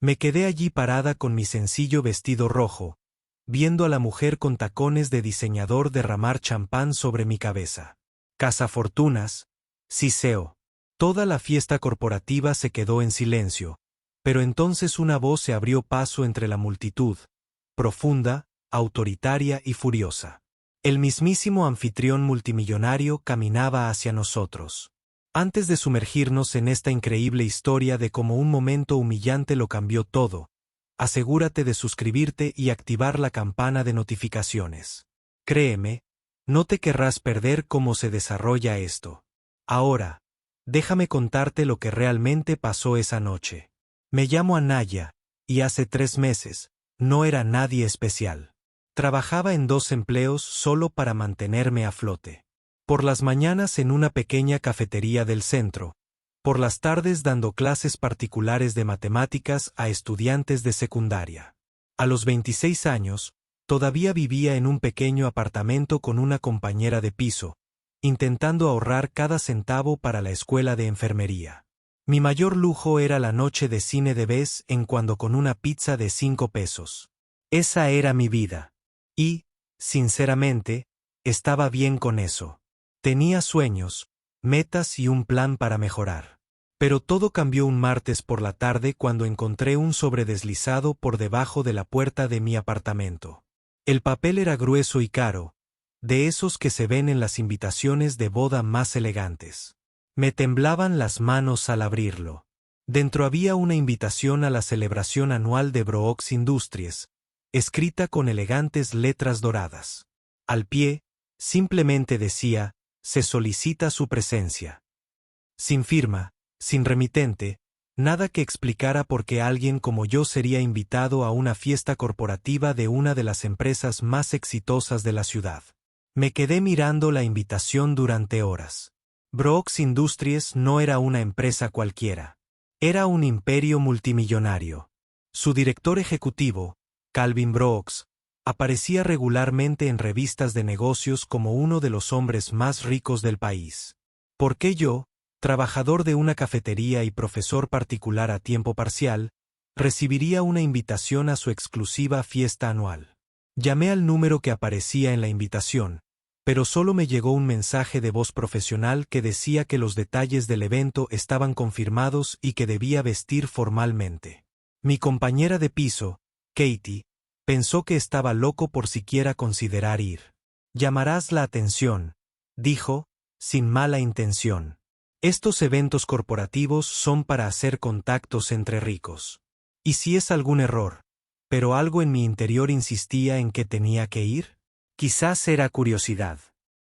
Me quedé allí parada con mi sencillo vestido rojo, viendo a la mujer con tacones de diseñador derramar champán sobre mi cabeza. Cazafortunas, siseo. Toda la fiesta corporativa se quedó en silencio, pero entonces una voz se abrió paso entre la multitud, profunda, autoritaria y furiosa. El mismísimo anfitrión multimillonario caminaba hacia nosotros. Antes de sumergirnos en esta increíble historia de cómo un momento humillante lo cambió todo, asegúrate de suscribirte y activar la campana de notificaciones. Créeme, no te querrás perder cómo se desarrolla esto. Ahora, déjame contarte lo que realmente pasó esa noche. Me llamo Anaya, y hace 3 meses, no era nadie especial. Trabajaba en 2 empleos solo para mantenerme a flote. Por las mañanas en una pequeña cafetería del centro, por las tardes dando clases particulares de matemáticas a estudiantes de secundaria. A los 26 años, todavía vivía en un pequeño apartamento con una compañera de piso, intentando ahorrar cada centavo para la escuela de enfermería. Mi mayor lujo era la noche de cine de vez en cuando con una pizza de 5 pesos. Esa era mi vida. Y, sinceramente, estaba bien con eso. Tenía sueños, metas y un plan para mejorar. Pero todo cambió un martes por la tarde cuando encontré un sobre deslizado por debajo de la puerta de mi apartamento. El papel era grueso y caro, de esos que se ven en las invitaciones de boda más elegantes. Me temblaban las manos al abrirlo. Dentro había una invitación a la celebración anual de Brooks Industries, escrita con elegantes letras doradas. Al pie, simplemente decía: se solicita su presencia. Sin firma, sin remitente, nada que explicara por qué alguien como yo sería invitado a una fiesta corporativa de una de las empresas más exitosas de la ciudad. Me quedé mirando la invitación durante horas. Brooks Industries no era una empresa cualquiera. Era un imperio multimillonario. Su director ejecutivo, Calvin Brooks, aparecía regularmente en revistas de negocios como uno de los hombres más ricos del país. ¿Por qué yo, trabajador de una cafetería y profesor particular a tiempo parcial, recibiría una invitación a su exclusiva fiesta anual? Llamé al número que aparecía en la invitación, pero solo me llegó un mensaje de voz profesional que decía que los detalles del evento estaban confirmados y que debía vestir formalmente. Mi compañera de piso, Katie, pensó que estaba loco por siquiera considerar ir. Llamarás la atención, dijo, sin mala intención. Estos eventos corporativos son para hacer contactos entre ricos. ¿Y si es algún error, pero algo en mi interior insistía en que tenía que ir? Quizás era curiosidad.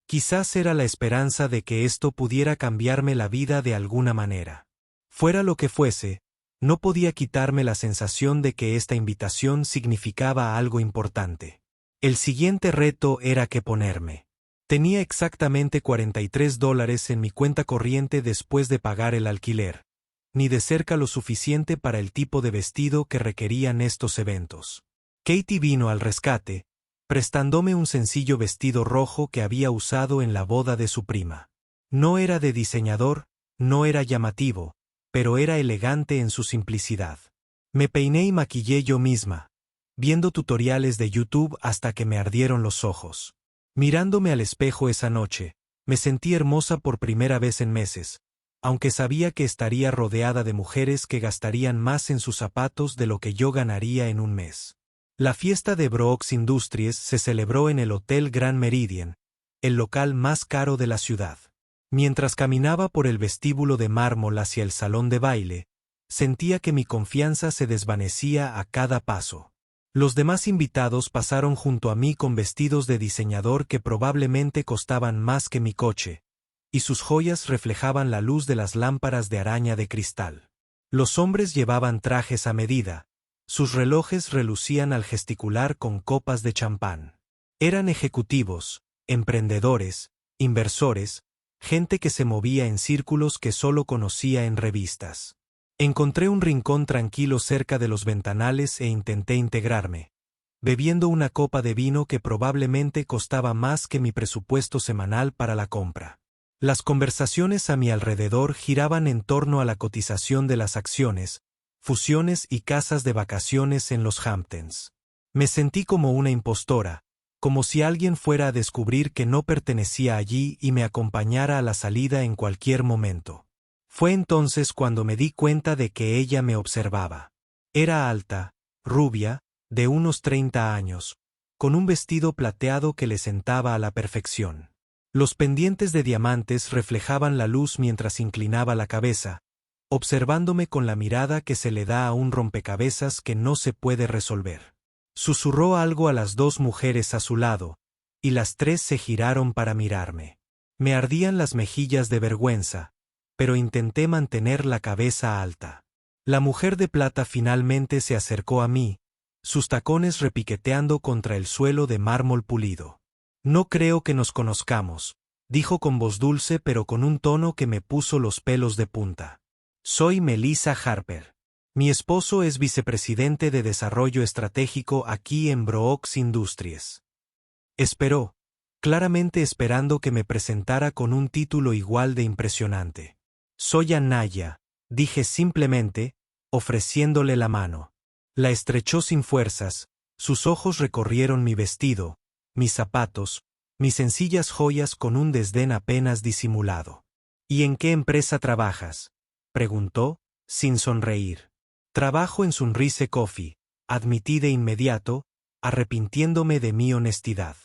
Quizás era la esperanza de que esto pudiera cambiarme la vida de alguna manera. Fuera lo que fuese, no podía quitarme la sensación de que esta invitación significaba algo importante. El siguiente reto era qué ponerme. Tenía exactamente $43 en mi cuenta corriente después de pagar el alquiler, ni de cerca lo suficiente para el tipo de vestido que requerían estos eventos. Katie vino al rescate, prestándome un sencillo vestido rojo que había usado en la boda de su prima. No era de diseñador, no era llamativo, pero era elegante en su simplicidad. Me peiné y maquillé yo misma, viendo tutoriales de YouTube hasta que me ardieron los ojos. Mirándome al espejo esa noche, me sentí hermosa por primera vez en meses, aunque sabía que estaría rodeada de mujeres que gastarían más en sus zapatos de lo que yo ganaría en un mes. La fiesta de Brooks Industries se celebró en el Hotel Grand Meridien, el local más caro de la ciudad. Mientras caminaba por el vestíbulo de mármol hacia el salón de baile, sentía que mi confianza se desvanecía a cada paso. Los demás invitados pasaron junto a mí con vestidos de diseñador que probablemente costaban más que mi coche, y sus joyas reflejaban la luz de las lámparas de araña de cristal. Los hombres llevaban trajes a medida, sus relojes relucían al gesticular con copas de champán. Eran ejecutivos, emprendedores, inversores, gente que se movía en círculos que solo conocía en revistas. Encontré un rincón tranquilo cerca de los ventanales e intenté integrarme, bebiendo una copa de vino que probablemente costaba más que mi presupuesto semanal para la compra. Las conversaciones a mi alrededor giraban en torno a la cotización de las acciones, fusiones y casas de vacaciones en los Hamptons. Me sentí como una impostora, como si alguien fuera a descubrir que no pertenecía allí y me acompañara a la salida en cualquier momento. Fue entonces cuando me di cuenta de que ella me observaba. Era alta, rubia, de unos 30 años, con un vestido plateado que le sentaba a la perfección. Los pendientes de diamantes reflejaban la luz mientras inclinaba la cabeza, observándome con la mirada que se le da a un rompecabezas que no se puede resolver. Susurró algo a las dos mujeres a su lado, y las tres se giraron para mirarme. Me ardían las mejillas de vergüenza, pero intenté mantener la cabeza alta. La mujer de plata finalmente se acercó a mí, sus tacones repiqueteando contra el suelo de mármol pulido. No creo que nos conozcamos, dijo con voz dulce pero con un tono que me puso los pelos de punta. Soy Melissa Harper. Mi esposo es vicepresidente de Desarrollo Estratégico aquí en Brooks Industries. Esperó, claramente esperando que me presentara con un título igual de impresionante. Soy Anaya, dije simplemente, ofreciéndole la mano. La estrechó sin fuerzas, sus ojos recorrieron mi vestido, mis zapatos, mis sencillas joyas con un desdén apenas disimulado. ¿Y en qué empresa trabajas?, preguntó, sin sonreír. Trabajo en Sunrise Coffee, admití de inmediato, arrepintiéndome de mi honestidad.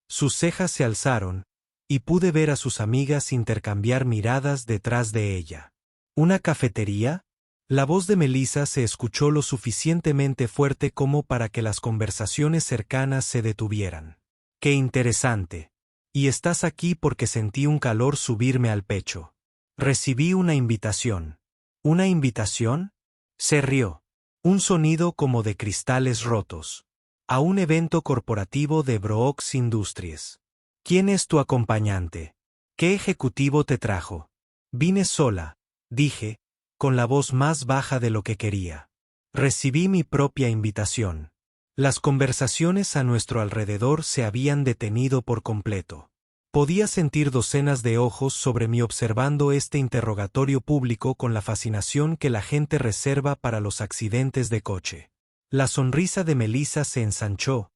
Sus cejas se alzaron, y pude ver a sus amigas intercambiar miradas detrás de ella. ¿Una cafetería? La voz de Melissa se escuchó lo suficientemente fuerte como para que las conversaciones cercanas se detuvieran. ¡Qué interesante! Y estás aquí porque sentí un calor subirme al pecho. Recibí una invitación. ¿Una invitación? Se rió. Un sonido como de cristales rotos. A un evento corporativo de Brooks Industries. ¿Quién es tu acompañante? ¿Qué ejecutivo te trajo? Vine sola, dije, con la voz más baja de lo que quería. Recibí mi propia invitación. Las conversaciones a nuestro alrededor se habían detenido por completo. Podía sentir docenas de ojos sobre mí observando este interrogatorio público con la fascinación que la gente reserva para los accidentes de coche. La sonrisa de Melissa se ensanchó,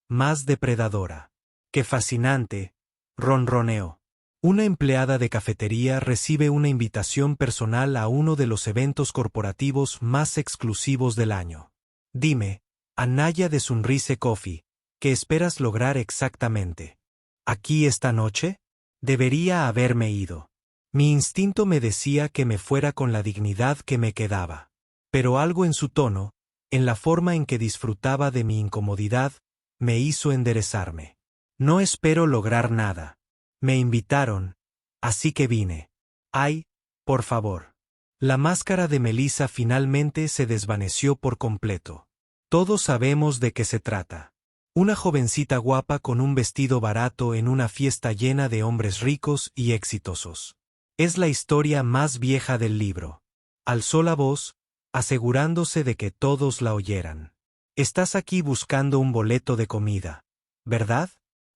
más depredadora. ¡Qué fascinante!, ronroneó. Una empleada de cafetería recibe una invitación personal a uno de los eventos corporativos más exclusivos del año. Dime, Anaya de Sunrise Coffee, ¿qué esperas lograr exactamente? ¿Aquí esta noche? Debería haberme ido. Mi instinto me decía que me fuera con la dignidad que me quedaba. Pero algo en su tono, en la forma en que disfrutaba de mi incomodidad, me hizo enderezarme. No espero lograr nada. Me invitaron, así que vine. Ay, por favor. La máscara de Melissa finalmente se desvaneció por completo. Todos sabemos de qué se trata. Una jovencita guapa con un vestido barato en una fiesta llena de hombres ricos y exitosos. Es la historia más vieja del libro. Alzó la voz, asegurándose de que todos la oyeran. Estás aquí buscando un boleto de comida, ¿verdad?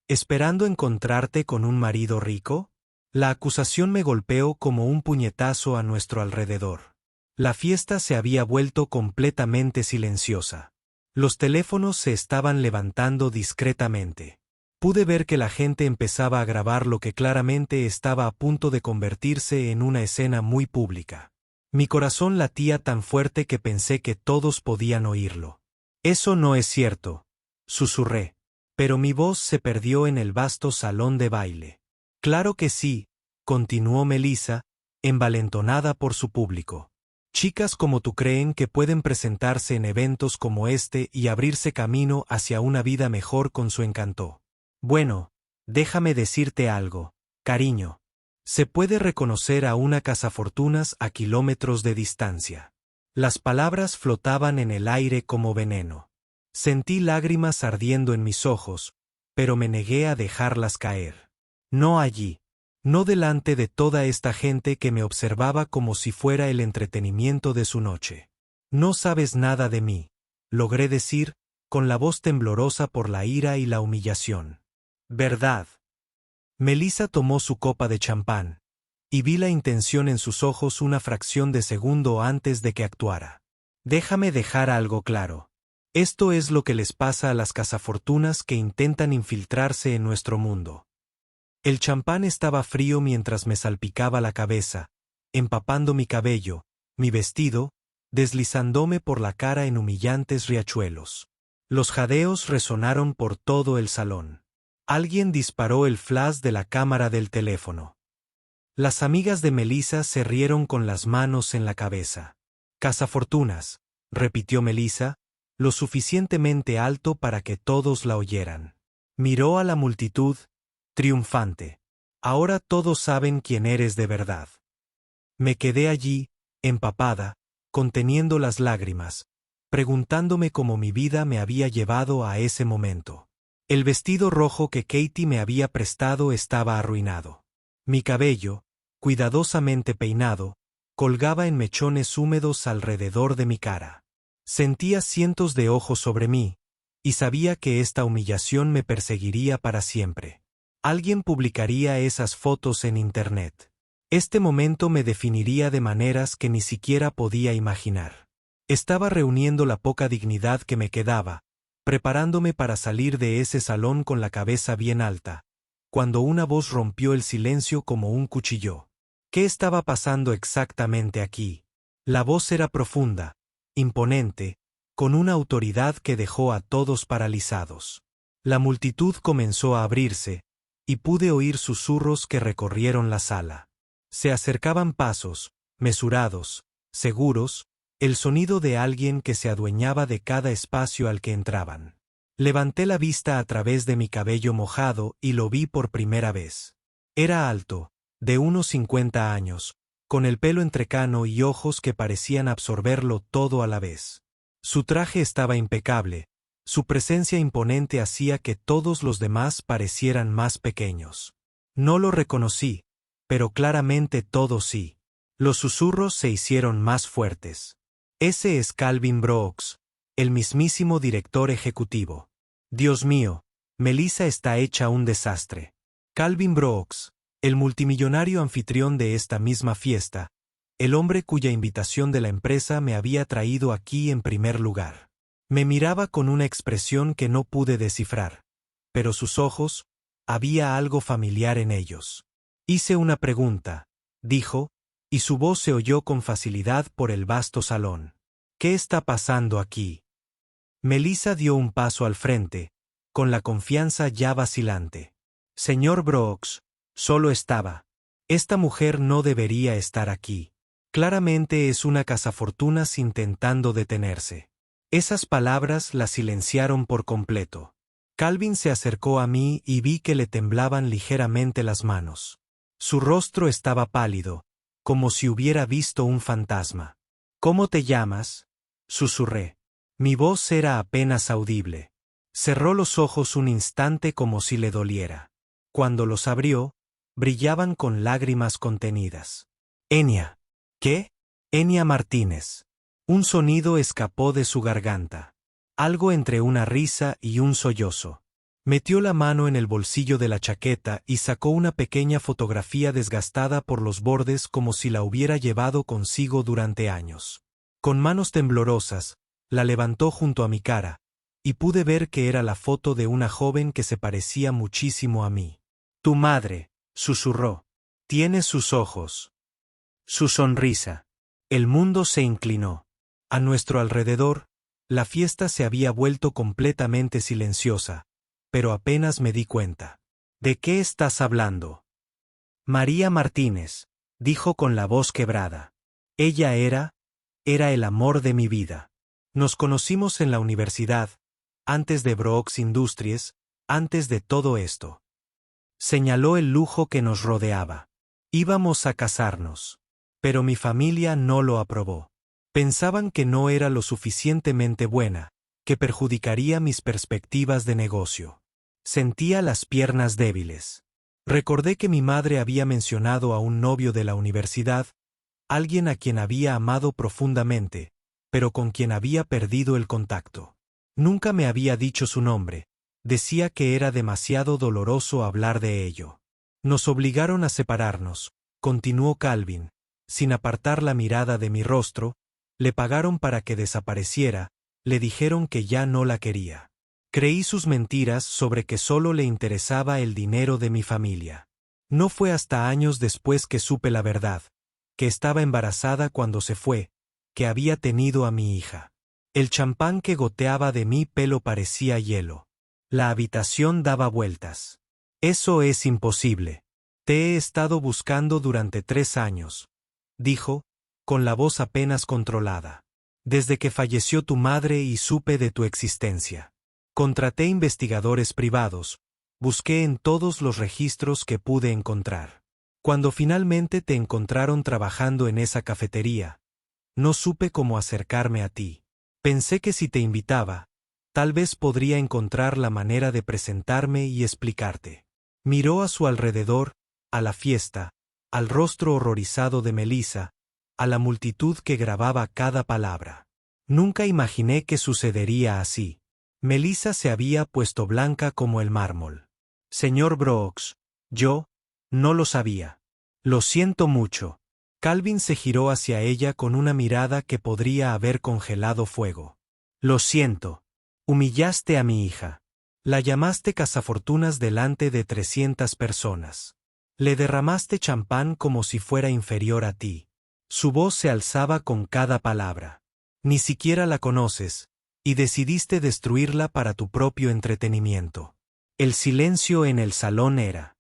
¿Esperando encontrarte con un marido rico? La acusación me golpeó como un puñetazo a nuestro alrededor. La fiesta se había vuelto completamente silenciosa. Los teléfonos se estaban levantando discretamente. Pude ver que la gente empezaba a grabar lo que claramente estaba a punto de convertirse en una escena muy pública. Mi corazón latía tan fuerte que pensé que todos podían oírlo. Eso no es cierto, susurré, pero mi voz se perdió en el vasto salón de baile. Claro que sí, continuó Melissa, envalentonada por su público. Chicas como tú creen que pueden presentarse en eventos como este y abrirse camino hacia una vida mejor con su encanto. Bueno, déjame decirte algo, cariño. Se puede reconocer a una cazafortunas a kilómetros de distancia. Las palabras flotaban en el aire como veneno. Sentí lágrimas ardiendo en mis ojos, pero me negué a dejarlas caer. No allí. No delante de toda esta gente que me observaba como si fuera el entretenimiento de su noche. No sabes nada de mí, logré decir, con la voz temblorosa por la ira y la humillación. ¿Verdad? Melissa tomó su copa de champán, y vi la intención en sus ojos una fracción de segundo antes de que actuara. Déjame dejar algo claro. Esto es lo que les pasa a las cazafortunas que intentan infiltrarse en nuestro mundo. El champán estaba frío mientras me salpicaba la cabeza, empapando mi cabello, mi vestido, deslizándome por la cara en humillantes riachuelos. Los jadeos resonaron por todo el salón. Alguien disparó el flash de la cámara del teléfono. Las amigas de Melissa se rieron con las manos en la cabeza. Cazafortunas, repitió Melissa, lo suficientemente alto para que todos la oyeran. Miró a la multitud, triunfante. Ahora todos saben quién eres de verdad. Me quedé allí, empapada, conteniendo las lágrimas, preguntándome cómo mi vida me había llevado a ese momento. El vestido rojo que Katie me había prestado estaba arruinado. Mi cabello, cuidadosamente peinado, colgaba en mechones húmedos alrededor de mi cara. Sentía cientos de ojos sobre mí, y sabía que esta humillación me perseguiría para siempre. Alguien publicaría esas fotos en Internet. Este momento me definiría de maneras que ni siquiera podía imaginar. Estaba reuniendo la poca dignidad que me quedaba, preparándome para salir de ese salón con la cabeza bien alta, cuando una voz rompió el silencio como un cuchillo. ¿Qué estaba pasando exactamente aquí? La voz era profunda, imponente, con una autoridad que dejó a todos paralizados. La multitud comenzó a abrirse, y pude oír susurros que recorrieron la sala. Se acercaban pasos, mesurados, seguros, el sonido de alguien que se adueñaba de cada espacio al que entraban. Levanté la vista a través de mi cabello mojado y lo vi por primera vez. Era alto, de unos 50 años, con el pelo entrecano y ojos que parecían absorberlo todo a la vez. Su traje estaba impecable, su presencia imponente hacía que todos los demás parecieran más pequeños. No lo reconocí, pero claramente todos sí. Los susurros se hicieron más fuertes. Ese es Calvin Brooks, el mismísimo director ejecutivo. Dios mío, Melissa está hecha un desastre. Calvin Brooks, el multimillonario anfitrión de esta misma fiesta, el hombre cuya invitación de la empresa me había traído aquí en primer lugar. Me miraba con una expresión que no pude descifrar, pero sus ojos, había algo familiar en ellos. Hice una pregunta, dijo, y su voz se oyó con facilidad por el vasto salón. ¿Qué está pasando aquí? Melissa dio un paso al frente, con la confianza ya vacilante. Señor Brooks, solo estaba. Esta mujer no debería estar aquí. Claramente es una cazafortunas intentando detenerse. Esas palabras la silenciaron por completo. Calvin se acercó a mí y vi que le temblaban ligeramente las manos. Su rostro estaba pálido, como si hubiera visto un fantasma. ¿Cómo te llamas?, susurré. Mi voz era apenas audible. Cerró los ojos un instante como si le doliera. Cuando los abrió, brillaban con lágrimas contenidas. Enya. ¿Qué? Enya Martínez. Un sonido escapó de su garganta. Algo entre una risa y un sollozo. Metió la mano en el bolsillo de la chaqueta y sacó una pequeña fotografía desgastada por los bordes como si la hubiera llevado consigo durante años. Con manos temblorosas, la levantó junto a mi cara, y pude ver que era la foto de una joven que se parecía muchísimo a mí. Tu madre, susurró. Tiene sus ojos. Su sonrisa. El mundo se inclinó. A nuestro alrededor, la fiesta se había vuelto completamente silenciosa, pero apenas me di cuenta. ¿De qué estás hablando? María Martínez, dijo con la voz quebrada. Ella era el amor de mi vida. Nos conocimos en la universidad, antes de Brooks Industries, antes de todo esto. Señaló el lujo que nos rodeaba. Íbamos a casarnos. Pero mi familia no lo aprobó. Pensaban que no era lo suficientemente buena, que perjudicaría mis perspectivas de negocio. Sentía las piernas débiles. Recordé que mi madre había mencionado a un novio de la universidad, alguien a quien había amado profundamente, pero con quien había perdido el contacto. Nunca me había dicho su nombre, decía que era demasiado doloroso hablar de ello. Nos obligaron a separarnos, continuó Calvin, sin apartar la mirada de mi rostro, Le pagaron para que desapareciera, le dijeron que ya no la quería. Creí sus mentiras sobre que solo le interesaba el dinero de mi familia. No fue hasta años después que supe la verdad, que estaba embarazada cuando se fue, que había tenido a mi hija. El champán que goteaba de mi pelo parecía hielo. La habitación daba vueltas. Eso es imposible. Te he estado buscando durante 3 años, dijo, con la voz apenas controlada. Desde que falleció tu madre y supe de tu existencia. Contraté investigadores privados, busqué en todos los registros que pude encontrar. Cuando finalmente te encontraron trabajando en esa cafetería, no supe cómo acercarme a ti. Pensé que si te invitaba, tal vez podría encontrar la manera de presentarme y explicarte. Miró a su alrededor, a la fiesta, al rostro horrorizado de Melissa, a la multitud que grababa cada palabra. Nunca imaginé que sucedería así. Melissa se había puesto blanca como el mármol. Señor Brooks, yo no lo sabía. Lo siento mucho. Calvin se giró hacia ella con una mirada que podría haber congelado fuego. Lo siento. Humillaste a mi hija. La llamaste cazafortunas delante de 300 personas. Le derramaste champán como si fuera inferior a ti. Su voz se alzaba con cada palabra. Ni siquiera la conoces, y decidiste destruirla para tu propio entretenimiento. El silencio en el salón era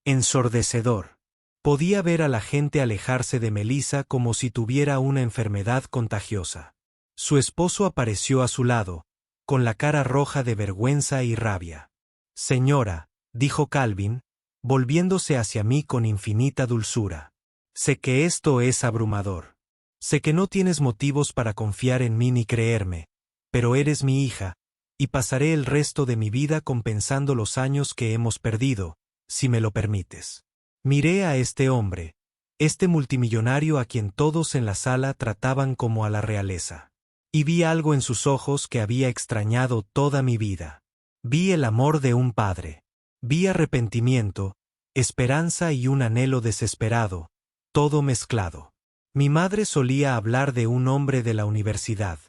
ensordecedor. Podía ver a la gente alejarse de Melissa como si tuviera una enfermedad contagiosa. Su esposo apareció a su lado, con la cara roja de vergüenza y rabia. Señora, dijo Calvin, volviéndose hacia mí con infinita dulzura. Sé que esto es abrumador. Sé que no tienes motivos para confiar en mí ni creerme, pero eres mi hija, y pasaré el resto de mi vida compensando los años que hemos perdido, si me lo permites. Miré a este hombre, este multimillonario a quien todos en la sala trataban como a la realeza. Y vi algo en sus ojos que había extrañado toda mi vida. Vi el amor de un padre. Vi arrepentimiento, esperanza y un anhelo desesperado, todo mezclado. Mi madre solía hablar de un hombre de la universidad.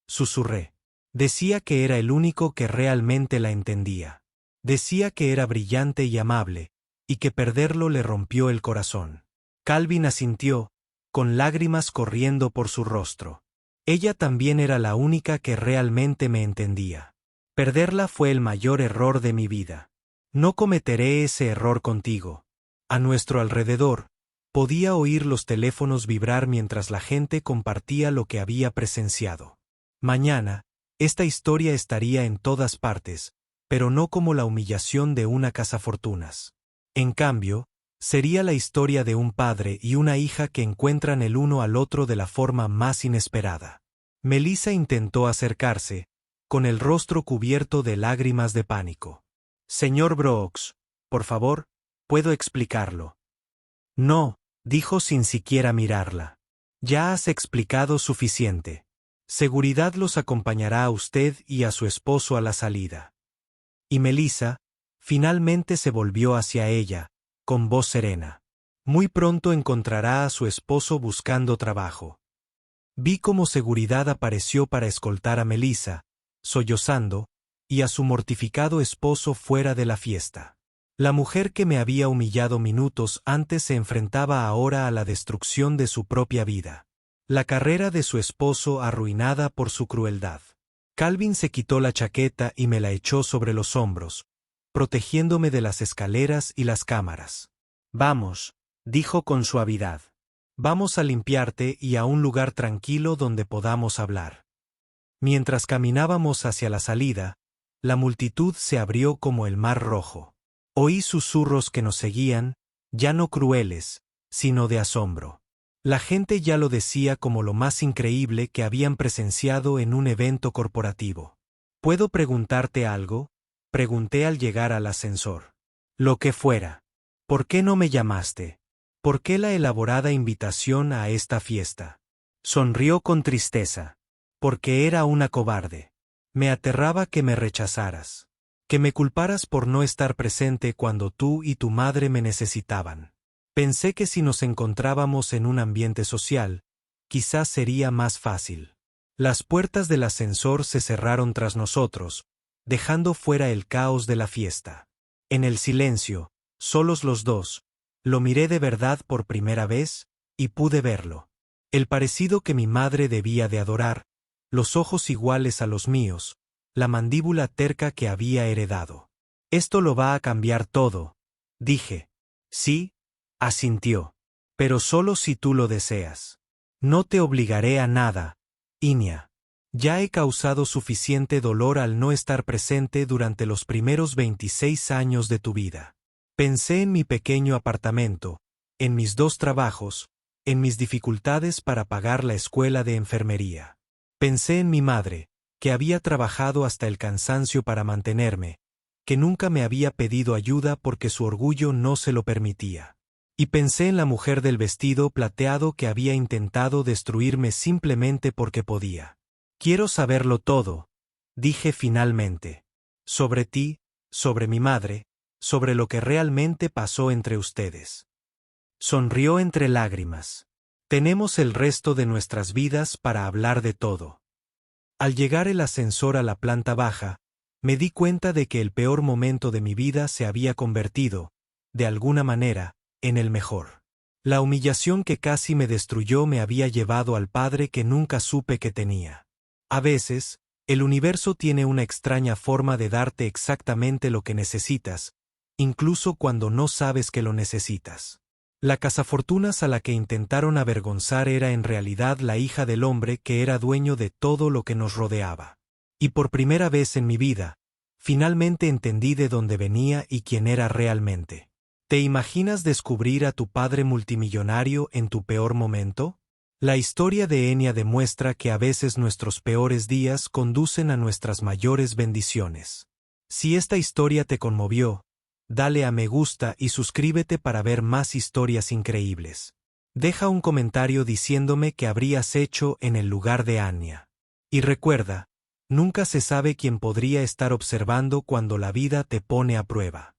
Susurré. Decía que era el único que realmente la entendía. Decía que era brillante y amable, y que perderlo le rompió el corazón. Calvin asintió, con lágrimas corriendo por su rostro. Ella también era la única que realmente me entendía. Perderla fue el mayor error de mi vida. No cometeré ese error contigo. A nuestro alrededor, podía oír los teléfonos vibrar mientras la gente compartía lo que había presenciado. Mañana, esta historia estaría en todas partes, pero no como la humillación de una cazafortunas. En cambio, sería la historia de un padre y una hija que encuentran el uno al otro de la forma más inesperada. Melissa intentó acercarse, con el rostro cubierto de lágrimas de pánico. Señor Brooks, por favor, ¿puedo explicarlo? No, dijo sin siquiera mirarla. Ya has explicado suficiente. Seguridad los acompañará a usted y a su esposo a la salida. Y Melissa, finalmente se volvió hacia ella, con voz serena. Muy pronto encontrará a su esposo buscando trabajo. Vi cómo seguridad apareció para escoltar a Melissa, sollozando, y a su mortificado esposo fuera de la fiesta. La mujer que me había humillado minutos antes se enfrentaba ahora a la destrucción de su propia vida. La carrera de su esposo arruinada por su crueldad. Calvin se quitó la chaqueta y me la echó sobre los hombros, protegiéndome de las escaleras y las cámaras. Vamos, dijo con suavidad. Vamos a limpiarte y a un lugar tranquilo donde podamos hablar. Mientras caminábamos hacia la salida, la multitud se abrió como el mar rojo. Oí susurros que nos seguían, ya no crueles, sino de asombro. La gente ya lo decía como lo más increíble que habían presenciado en un evento corporativo. ¿Puedo preguntarte algo? Pregunté al llegar al ascensor. Lo que fuera. ¿Por qué no me llamaste? ¿Por qué la elaborada invitación a esta fiesta? Sonrió con tristeza. Porque era una cobarde. Me aterraba que me rechazaras. Que me culparas por no estar presente cuando tú y tu madre me necesitaban. Pensé que si nos encontrábamos en un ambiente social, quizás sería más fácil. Las puertas del ascensor se cerraron tras nosotros, dejando fuera el caos de la fiesta. En el silencio, solos los dos, lo miré de verdad por primera vez, y pude verlo. El parecido que mi madre debía de adorar, los ojos iguales a los míos, la mandíbula terca que había heredado. Esto lo va a cambiar todo, dije. Sí, asintió. Pero solo si tú lo deseas. No te obligaré a nada, Inia. Ya he causado suficiente dolor al no estar presente durante los primeros 26 años de tu vida. Pensé en mi pequeño apartamento, en mis 2 trabajos, en mis dificultades para pagar la escuela de enfermería. Pensé en mi madre, que había trabajado hasta el cansancio para mantenerme, que nunca me había pedido ayuda porque su orgullo no se lo permitía. Y pensé en la mujer del vestido plateado que había intentado destruirme simplemente porque podía. Quiero saberlo todo, dije finalmente. Sobre ti, sobre mi madre, sobre lo que realmente pasó entre ustedes. Sonrió entre lágrimas. Tenemos el resto de nuestras vidas para hablar de todo. Al llegar el ascensor a la planta baja, me di cuenta de que el peor momento de mi vida se había convertido, de alguna manera, en el mejor. La humillación que casi me destruyó me había llevado al padre que nunca supe que tenía. A veces, el universo tiene una extraña forma de darte exactamente lo que necesitas, incluso cuando no sabes que lo necesitas. La cazafortunas a la que intentaron avergonzar era en realidad la hija del hombre que era dueño de todo lo que nos rodeaba. Y por primera vez en mi vida, finalmente entendí de dónde venía y quién era realmente. ¿Te imaginas descubrir a tu padre multimillonario en tu peor momento? La historia de Enya demuestra que a veces nuestros peores días conducen a nuestras mayores bendiciones. Si esta historia te conmovió, dale a me gusta y suscríbete para ver más historias increíbles. Deja un comentario diciéndome qué habrías hecho en el lugar de Anya. Y recuerda, nunca se sabe quién podría estar observando cuando la vida te pone a prueba.